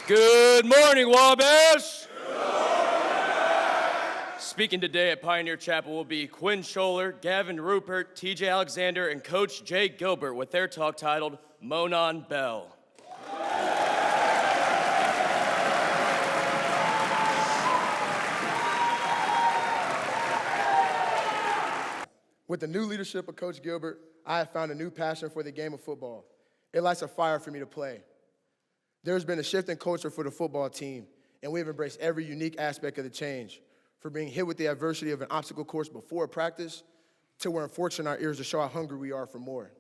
Good morning, Wabash! Speaking today at Pioneer Chapel will be Quinn Scholler, Gavin Rupert, TJ Alexander, and Coach Jay Gilbert with their talk titled Monon Bell. With the new leadership of Coach Gilbert, I have found a new passion for the game of football. It lights a fire for me to play. There's been a shift in culture for the football team, and we have embraced every unique aspect of the change, from being hit with the adversity of an obstacle course before practice to wearing forks in our ears to show how hungry we are for more.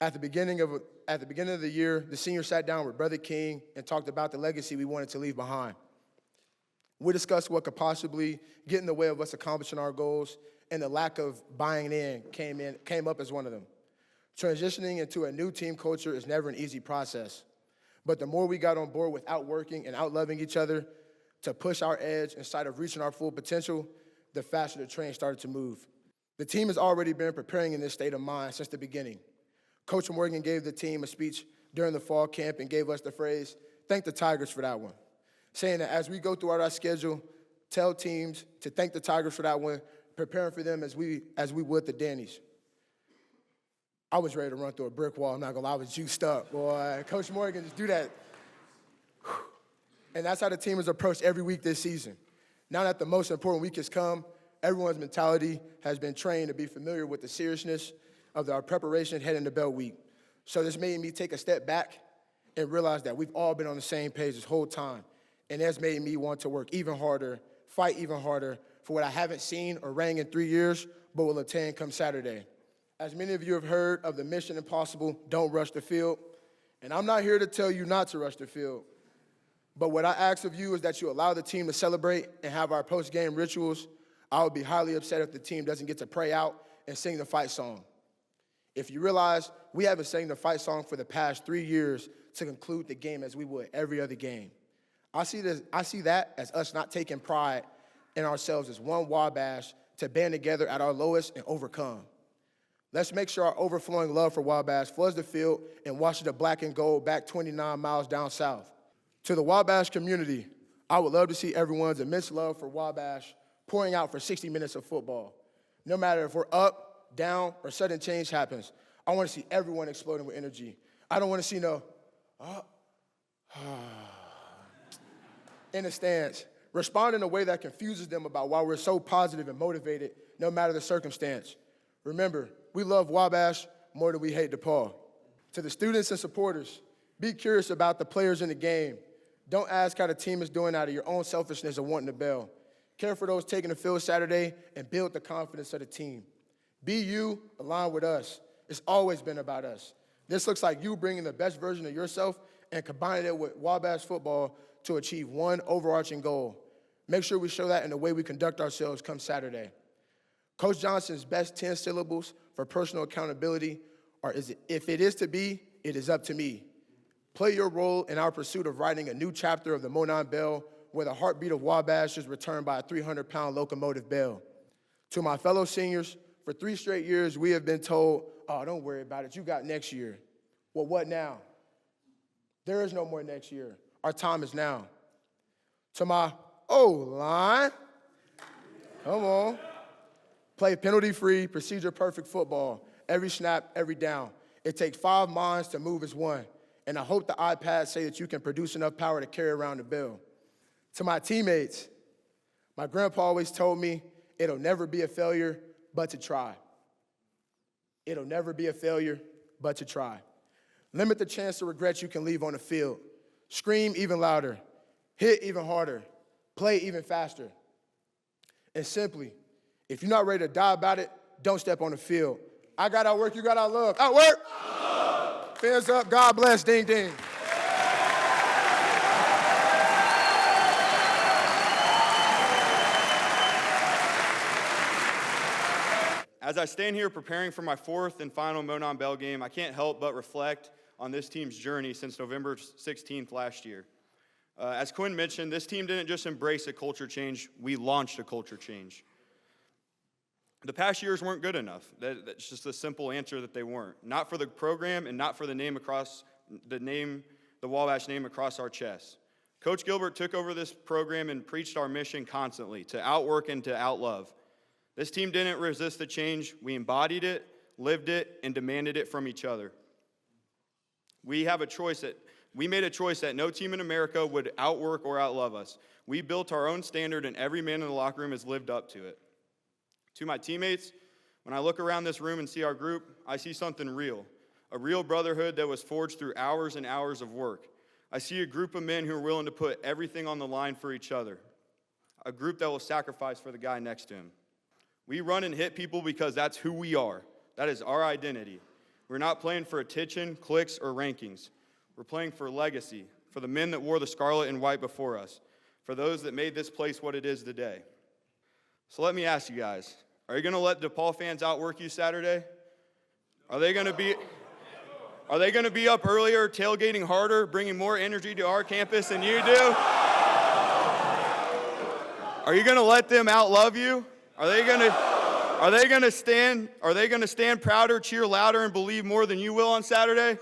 At the beginning of the year, the seniors sat down with Brother King and talked about the legacy we wanted to leave behind. We discussed what could possibly get in the way of us accomplishing our goals, and the lack of buying in came up as one of them. Transitioning into a new team culture is never an easy process, but the more we got on board with outworking and outloving each other to push our edge in sight of reaching our full potential, the faster the train started to move. The team has already been preparing in this state of mind since the beginning. Coach Morgan gave the team a speech during the fall camp and gave us the phrase, "Thank the Tigers for that one," saying that as we go throughout our schedule, tell teams to thank the Tigers for that one, preparing for them as we would the Dannies. I was ready to run through a brick wall. I'm not gonna lie, I was juiced up, boy. Coach Morgan, just do that. And that's how the team has approached every week this season. Now that the most important week has come, everyone's mentality has been trained to be familiar with the seriousness of our preparation heading to Bell Week. So this made me take a step back and realize that we've all been on the same page this whole time. And that's made me want to work even harder, fight even harder for what I haven't seen or rang in 3 years, but will attain come Saturday. As many of you have heard of the Mission Impossible, don't rush the field. And I'm not here to tell you not to rush the field. But what I ask of you is that you allow the team to celebrate and have our post-game rituals. I would be highly upset if the team doesn't get to pray out and sing the fight song. If you realize, we haven't sang the fight song for the past 3 years to conclude the game as we would every other game. I see that as us not taking pride in ourselves as one Wabash to band together at our lowest and overcome. Let's make sure our overflowing love for Wabash floods the field and washes the black and gold back 29 miles down south. To the Wabash community, I would love to see everyone's immense love for Wabash pouring out for 60 minutes of football. No matter if we're up, down, or sudden change happens, I want to see everyone exploding with energy. I don't want to see no, in the stands. Respond in a way that confuses them about why we're so positive and motivated no matter the circumstance. Remember, we love Wabash more than we hate DePaul. To the students and supporters, be curious about the players in the game. Don't ask how the team is doing out of your own selfishness of wanting the bell. Care for those taking the field Saturday and build the confidence of the team. Be you, align with us. It's always been about us. This looks like you bringing the best version of yourself and combining it with Wabash football to achieve one overarching goal. Make sure we show that in the way we conduct ourselves come Saturday. Coach Johnson's best 10 syllables for personal accountability are, if it is to be, it is up to me. Play your role in our pursuit of writing a new chapter of the Monon Bell, where the heartbeat of Wabash is returned by a 300-pound locomotive bell. To my fellow seniors, for 3 straight years, we have been told, "Oh, don't worry about it, you got next year." Well, what now? There is no more next year. Our time is now. To my O-line, come on. Play penalty-free, procedure-perfect football. Every snap, every down. It takes 5 minds to move as one. And I hope the iPads say that you can produce enough power to carry around the bell. To my teammates, my grandpa always told me, it'll never be a failure but to try. It'll never be a failure but to try. Limit the chance of regret you can leave on the field. Scream even louder. Hit even harder. Play even faster. And simply, if you're not ready to die about it, don't step on the field. I got outwork, you got outlove. Outwork! Fans up, God bless, ding, ding. As I stand here preparing for my 4th and final Monon Bell game, I can't help but reflect on this team's journey since November 16th last year. As Quinn mentioned, this team didn't just embrace a culture change, we launched a culture change. The past years weren't good enough. That's just the simple answer that they weren't. Not for the program and not for the name the Wabash name across our chests. Coach Gilbert took over this program and preached our mission constantly, to outwork and to outlove. This team didn't resist the change. We embodied it, lived it, and demanded it from each other. We made a choice that no team in America would outwork or outlove us. We built our own standard, and every man in the locker room has lived up to it. To my teammates, when I look around this room and see our group, I see something real, a real brotherhood that was forged through hours and hours of work. I see a group of men who are willing to put everything on the line for each other, a group that will sacrifice for the guy next to him. We run and hit people because that's who we are. That is our identity. We're not playing for attention, clicks, or rankings. We're playing for legacy, for the men that wore the scarlet and white before us, for those that made this place what it is today. So let me ask you guys, are you going to let DePaul fans outwork you Saturday? Are they going to be up earlier, tailgating harder, bringing more energy to our campus than you do? Are you going to let them outlove you? Are they going to stand prouder, cheer louder, and believe more than you will on Saturday?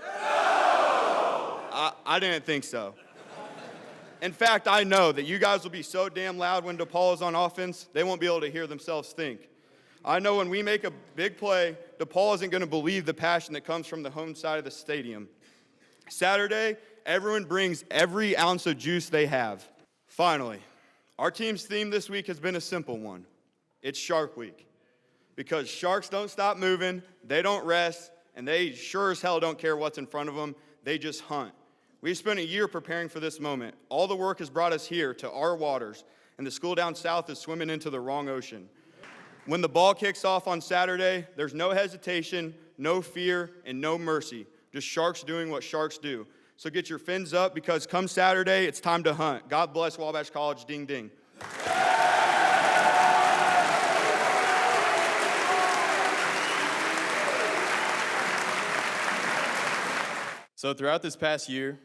I didn't think so. In fact, I know that you guys will be so damn loud when DePaul is on offense, they won't be able to hear themselves think. I know when we make a big play, DePaul isn't going to believe the passion that comes from the home side of the stadium. Saturday, everyone brings every ounce of juice they have. Finally, our team's theme this week has been a simple one. It's Shark Week. Because sharks don't stop moving, they don't rest, and they sure as hell don't care what's in front of them. They just hunt. We've spent a year preparing for this moment. All the work has brought us here to our waters, and the school down south is swimming into the wrong ocean. When the ball kicks off on Saturday, there's no hesitation, no fear, and no mercy. Just sharks doing what sharks do. So get your fins up, because come Saturday, it's time to hunt. God bless Wabash College. Ding, ding. So throughout this past year,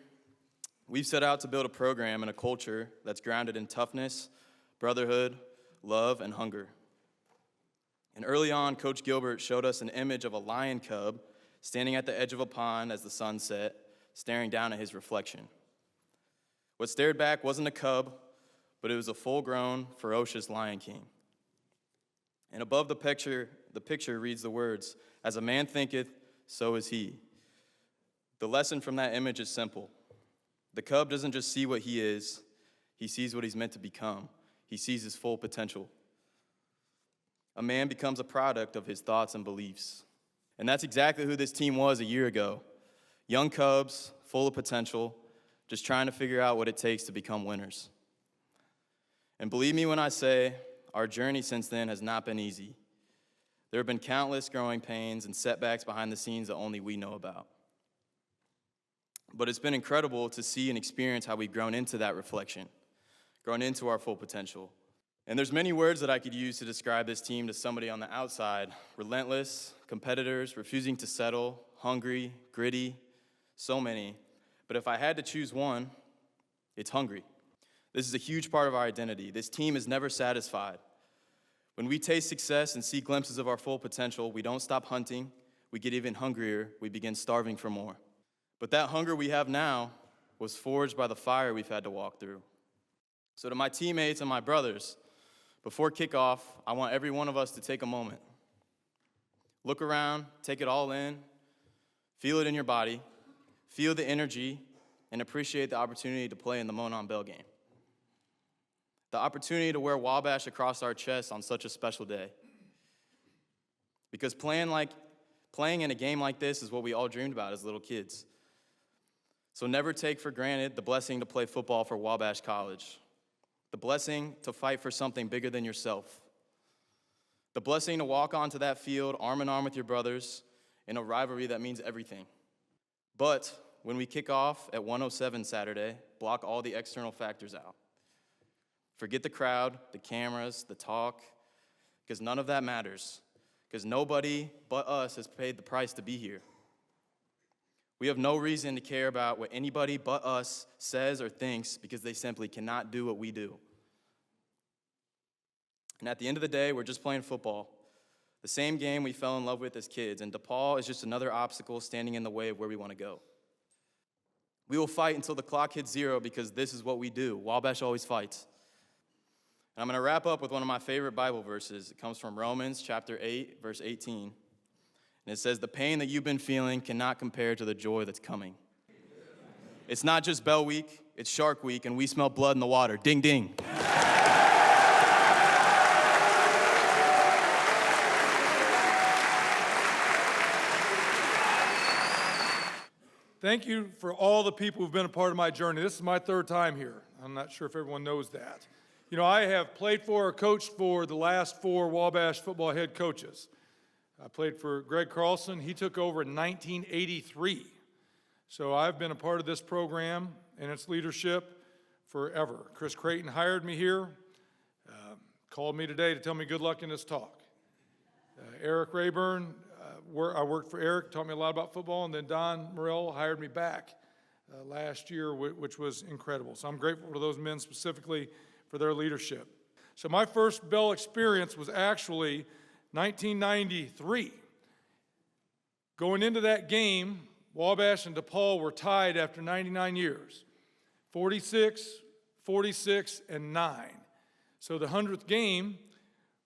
we've set out to build a program and a culture that's grounded in toughness, brotherhood, love, and hunger. And early on, Coach Gilbert showed us an image of a lion cub standing at the edge of a pond as the sun set, staring down at his reflection. What stared back wasn't a cub, but it was a full-grown, ferocious Lion King. And above the picture reads the words, "As a man thinketh, so is he." The lesson from that image is simple. The cub doesn't just see what he is, he sees what he's meant to become. He sees his full potential. A man becomes a product of his thoughts and beliefs. And that's exactly who this team was a year ago. Young cubs, full of potential, just trying to figure out what it takes to become winners. And believe me when I say, our journey since then has not been easy. There have been countless growing pains and setbacks behind the scenes that only we know about. But it's been incredible to see and experience how we've grown into that reflection, grown into our full potential. And there's many words that I could use to describe this team to somebody on the outside: relentless, competitors, refusing to settle, hungry, gritty, so many. But if I had to choose one, it's hungry. This is a huge part of our identity. This team is never satisfied. When we taste success and see glimpses of our full potential, we don't stop hunting, we get even hungrier, we begin starving for more. But that hunger we have now was forged by the fire we've had to walk through. So to my teammates and my brothers, before kickoff, I want every one of us to take a moment. Look around, take it all in, feel it in your body, feel the energy, and appreciate the opportunity to play in the Monon Bell game. The opportunity to wear Wabash across our chests on such a special day. Because playing in a game like this is what we all dreamed about as little kids. So never take for granted the blessing to play football for Wabash College, the blessing to fight for something bigger than yourself, the blessing to walk onto that field arm in arm with your brothers in a rivalry that means everything. But when we kick off at 1:07 Saturday, block all the external factors out. Forget the crowd, the cameras, the talk, because none of that matters, because nobody but us has paid the price to be here. We have no reason to care about what anybody but us says or thinks, because they simply cannot do what we do. And at the end of the day, we're just playing football, the same game we fell in love with as kids, and DePaul is just another obstacle standing in the way of where we want to go. We will fight until the clock hits 0 because this is what we do. Wabash always fights. And I'm going to wrap up with one of my favorite Bible verses. It comes from Romans chapter 8, verse 18. And it says, the pain that you've been feeling cannot compare to the joy that's coming. It's not just Bell Week, it's Shark Week, and we smell blood in the water. Ding, ding. Thank you for all the people who've been a part of my journey. This is my 3rd time here. I'm not sure if everyone knows that. You know, I have played for or coached for the last 4 Wabash football head coaches. I played for Greg Carlson. He took over in 1983. So I've been a part of this program and its leadership forever. Chris Creighton hired me here, called me today to tell me good luck in this talk. Eric Rayburn, I worked for Eric, taught me a lot about football, and then Don Morell hired me back last year, which was incredible. So I'm grateful to those men specifically for their leadership. So my first Bell experience was actually 1993. Going into that game, Wabash and DePaul were tied after 99 years, 46, 46, and 9. So the 100th game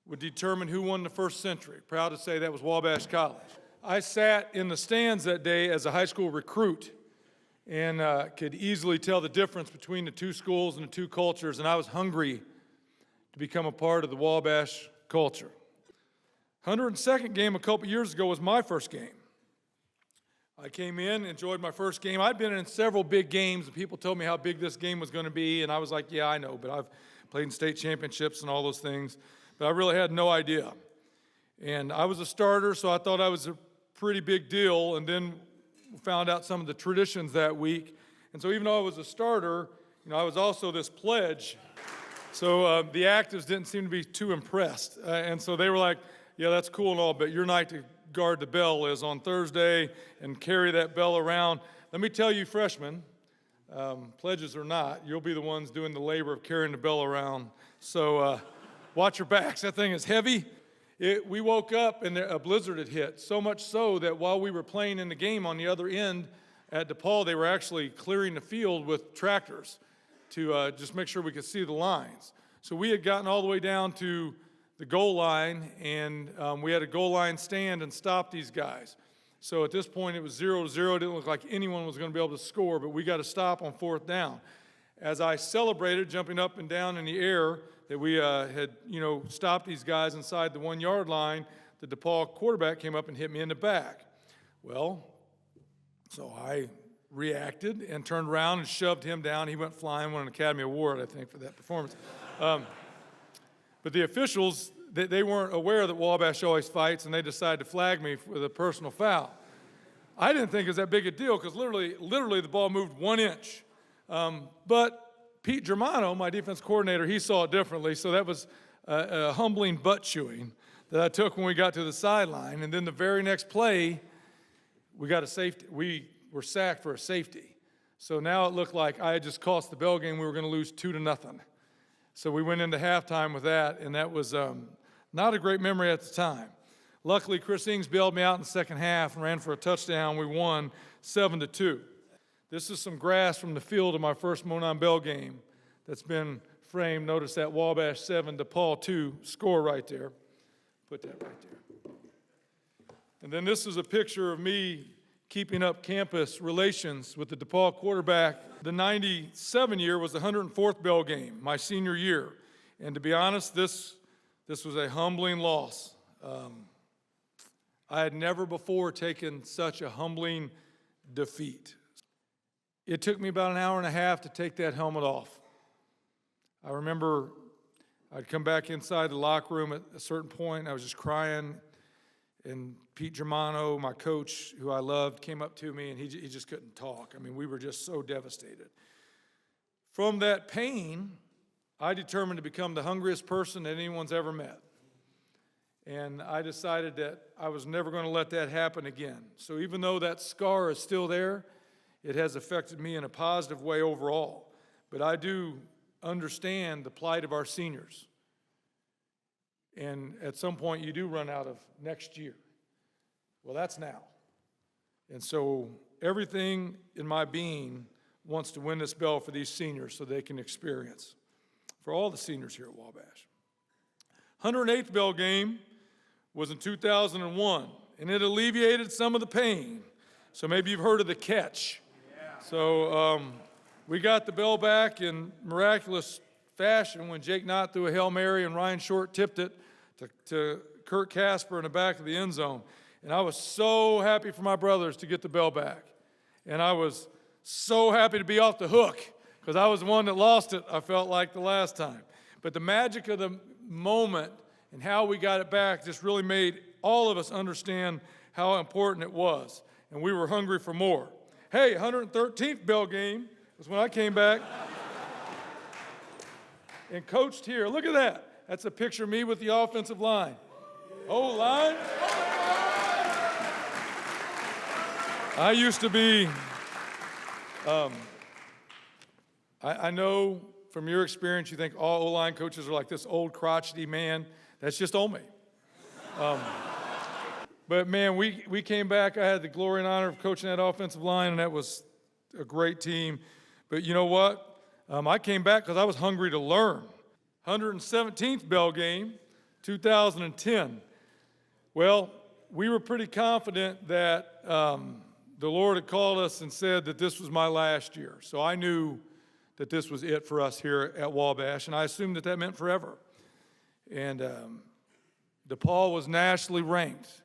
would determine who won the first century. Proud to say that was Wabash College. I sat in the stands that day as a high school recruit and could easily tell the difference between the 2 schools and the 2 cultures, and I was hungry to become a part of the Wabash culture. 102nd game a couple years ago was my first game. I came in, enjoyed my first game. I'd been in several big games, and people told me how big this game was going to be, and I was like, yeah, I know, but I've played in state championships and all those things, but I really had no idea. And I was a starter, so I thought I was a pretty big deal, and then found out some of the traditions that week. And so even though I was a starter, you know, I was also this pledge. So the actives didn't seem to be too impressed. And so they were like, yeah, that's cool and all, but your night to guard the bell is on Thursday and carry that bell around. Let me tell you, freshmen, pledges or not, you'll be the ones doing the labor of carrying the bell around. So watch your backs. That thing is heavy. We woke up and a blizzard had hit, so much so that while we were playing in the game on the other end at DePaul, they were actually clearing the field with tractors to just make sure we could see the lines. So we had gotten all the way down to the goal line, and we had a goal line stand and stop these guys. So at this point, it was 0-0. It didn't look like anyone was going to be able to score, but we got a stop on 4th down. As I celebrated, jumping up and down in the air, that we had, stopped these guys inside the 1-yard line, the DePaul quarterback came up and hit me in the back. Well, so I reacted and turned around and shoved him down. He went flying, won an Academy Award, I think, for that performance. But the officials, they weren't aware that Wabash always fights, and they decided to flag me for the personal foul. I didn't think it was that big a deal because literally the ball moved 1 inch. But Pete Germano, my defense coordinator, he saw it differently, so that was a humbling butt chewing that I took when we got to the sideline. And then the very next play, we got a safety. We were sacked for a safety. So now it looked like I had just cost the Bell game. We were going to lose 2-0. So we went into halftime with that, and that was not a great memory at the time. Luckily, Chris Ings bailed me out in the second half and ran for a touchdown. We won 7-2. This is some grass from the field of my first Monon Bell game that's been framed. Notice that Wabash 7, DePaul 2 score right there. Put that right there. And then this is a picture of me keeping up campus relations with the DePaul quarterback. The 97 year was the 104th Bell game, my senior year. And to be honest, this was a humbling loss. I had never before taken such a humbling defeat. It took me about an hour and a half to take that helmet off. I remember I'd come back inside the locker room at a certain point. I was just crying, and Pete Germano, my coach, who I loved, came up to me, and he just couldn't talk. I mean, we were just so devastated. From that pain, I determined to become the hungriest person that anyone's ever met. And I decided that I was never going to let that happen again. So even though that scar is still there, it has affected me in a positive way overall. But I do understand the plight of our seniors. And at some point, you do run out of next year. Well, that's now. And so everything in my being wants to win this bell for these seniors so they can experience, for all the seniors here at Wabash. 108th bell game was in 2001, and it alleviated some of the pain. So maybe you've heard of the catch. So we got the bell back in miraculous fashion when Jake Knott threw a Hail Mary and Ryan Short tipped it to Kurt Casper in the back of the end zone. And I was so happy for my brothers to get the bell back. And I was so happy to be off the hook because I was the one that lost it, I felt like, the last time. But the magic of the moment and how we got it back just really made all of us understand how important it was. And we were hungry for more. Hey, 113th bell game was when I came back and coached here. Look at that. That's a picture of me with the offensive line. Oh, line. I used to be, I know from your experience you think all O-line coaches are like this old crotchety man. That's just old me. But man, we came back. I had the glory and honor of coaching that offensive line, and that was a great team. But you know what? I came back because I was hungry to learn. 117th bell game, 2010. Well, we were pretty confident that the Lord had called us and said that this was my last year. So I knew that this was it for us here at Wabash, and I assumed that that meant forever. And DePaul was nationally ranked.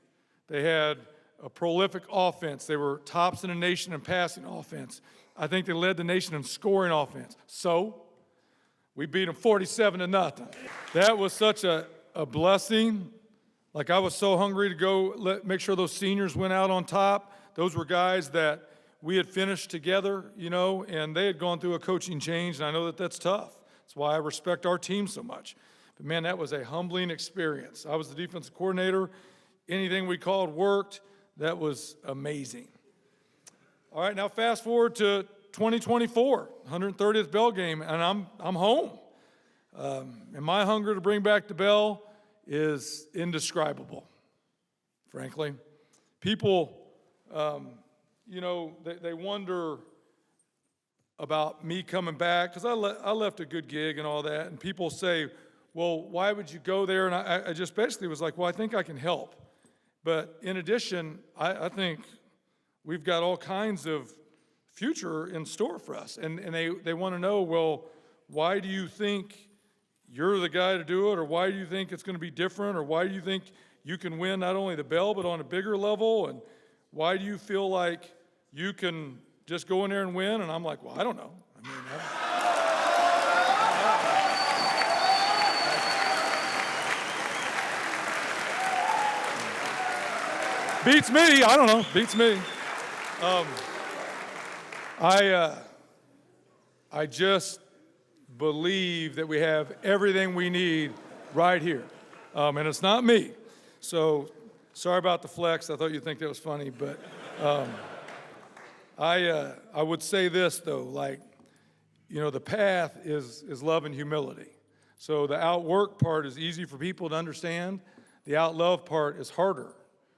They had a prolific offense. They were tops in the nation in passing offense. I think they led the nation in scoring offense. So we beat them 47-0. That was such a blessing. Like, I was so hungry to go make sure those seniors went out on top. Those were guys that we had finished together, you know, and they had gone through a coaching change, and I know that that's tough. That's why I respect our team so much. But, man, that was a humbling experience. I was the defensive coordinator. Anything we called worked. That was amazing. All right, now fast forward to 2024, 130th bell game, and I'm home. And my hunger to bring back the bell is indescribable, frankly. People, you know, they wonder about me coming back, because I left a good gig and all that, and people say, well, why would you go there? And I just basically was like, well, I think I can help. But in addition, I think we've got all kinds of future in store for us. And they want to know, well, why do you think you're the guy to do it? Or why do you think it's going to be different? Or why do you think you can win not only the bell, but on a bigger level? And why do you feel like you can just go in there and win? And I'm like, well, I don't know. I mean, beats me. I don't know. Beats me. I just believe that we have everything we need right here. And it's not me. So sorry about the flex. I thought you'd think that was funny. But I would say this, though. Like, you know, the path is love and humility. So the outwork part is easy for people to understand. The outlove part is harder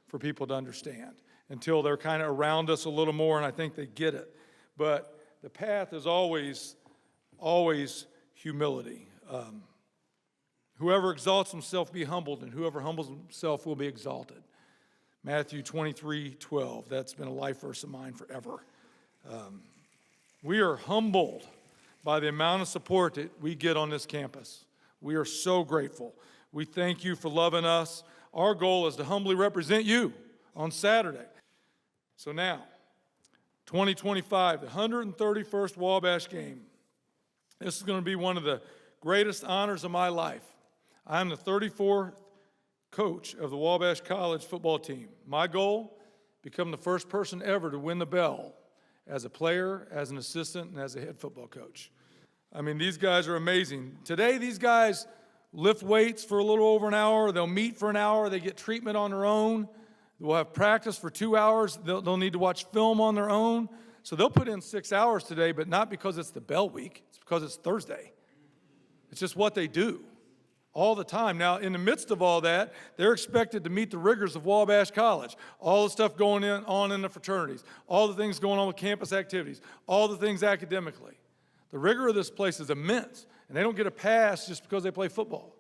for people to understand until they're kind of around us a little more, and I think they get it. But the path is always humility. Whoever exalts himself be humbled, and whoever humbles himself will be exalted. Matthew 23:12. That's been a life verse of mine forever. We are humbled by the amount of support that we get on this campus. We are so grateful. We thank you for loving us. Our goal is to humbly represent you on Saturday. So now, 2025, the 131st Wabash game. This is going to be one of the greatest honors of my life. I'm the 34th coach of the Wabash College football team. My goal, become the first person ever to win the bell as a player, as an assistant, and as a head football coach. I mean, these guys are amazing. Today, these guys lift weights for a little over an hour. They'll meet for an hour. They get treatment on their own. We'll have practice for 2 hours. They'll need to watch film on their own. So they'll put in 6 hours today, but not because it's the bell week. It's because it's Thursday. It's just what they do. all the time. Now, in the midst of all that, they're expected to meet the rigors of Wabash College. All the stuff going on in the fraternities, all the things going on with campus activities, all the things academically. The rigor of this place is immense, and they don't get a pass just because they play football.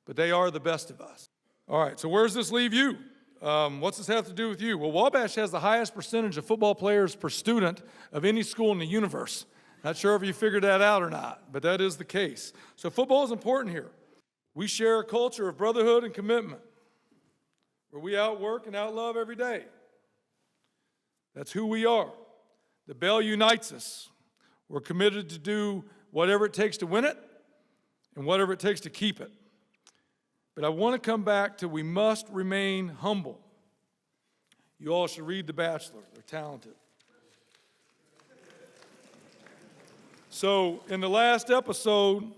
But they are the best of us. All right, so where does this leave you? What's this have to do with you? Well, Wabash has the highest percentage of football players per student of any school in the universe. Not sure if you figured that out or not, but that is the case. So football is important here. We share a culture of brotherhood and commitment where we outwork and outlove every day. That's who we are. The Bell unites us. We're committed to do whatever it takes to win it and whatever it takes to keep it. But I want to come back to we must remain humble. You all should read The Bachelor. They're talented. So in the last episode,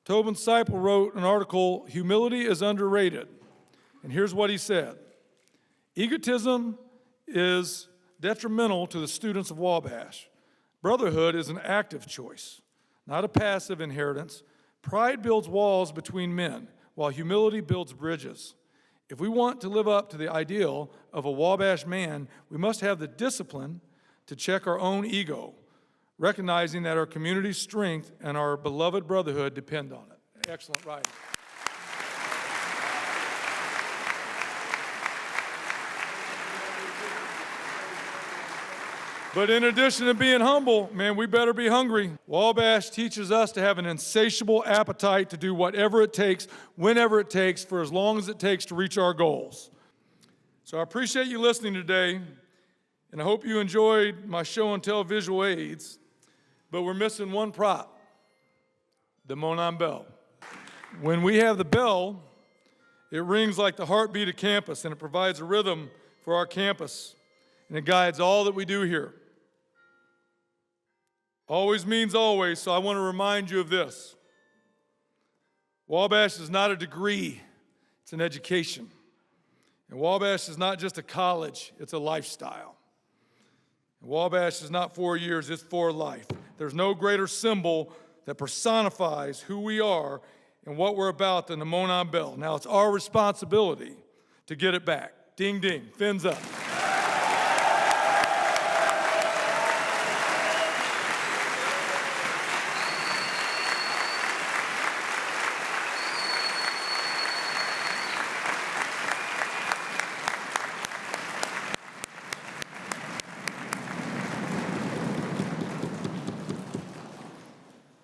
Tobin Seipel wrote an article, Humility is Underrated. And here's what he said. Egotism is detrimental to the students of Wabash. Brotherhood is an active choice, not a passive inheritance. Pride builds walls between men, while humility builds bridges. If we want to live up to the ideal of a Wabash man, we must have the discipline to check our own ego, recognizing that our community's strength and our beloved brotherhood depend on it. Excellent writing. But in addition to being humble, man, we better be hungry. Wabash teaches us to have an insatiable appetite to do whatever it takes, whenever it takes, for as long as it takes to reach our goals. So I appreciate you listening today, and I hope you enjoyed my show and tell visual aids, but we're missing one prop, the Monon bell. When we have the bell, it rings like the heartbeat of campus, and it provides a rhythm for our campus, and it guides all that we do here. Always means always, so I want to remind you of this. Wabash is not a degree, it's an education. And Wabash is not just a college, it's a lifestyle. And Wabash is not 4 years, it's for life. There's no greater symbol that personifies who we are and what we're about than the Monon bell. Now, it's our responsibility to get it back. Ding, ding, fins up.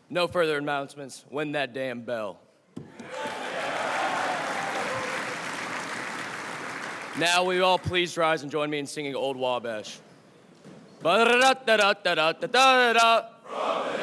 No further announcements. Win that damn bell. Now will you all please rise and join me in singing Old Wabash. Ba-da-da-da-da-da-da-da-da.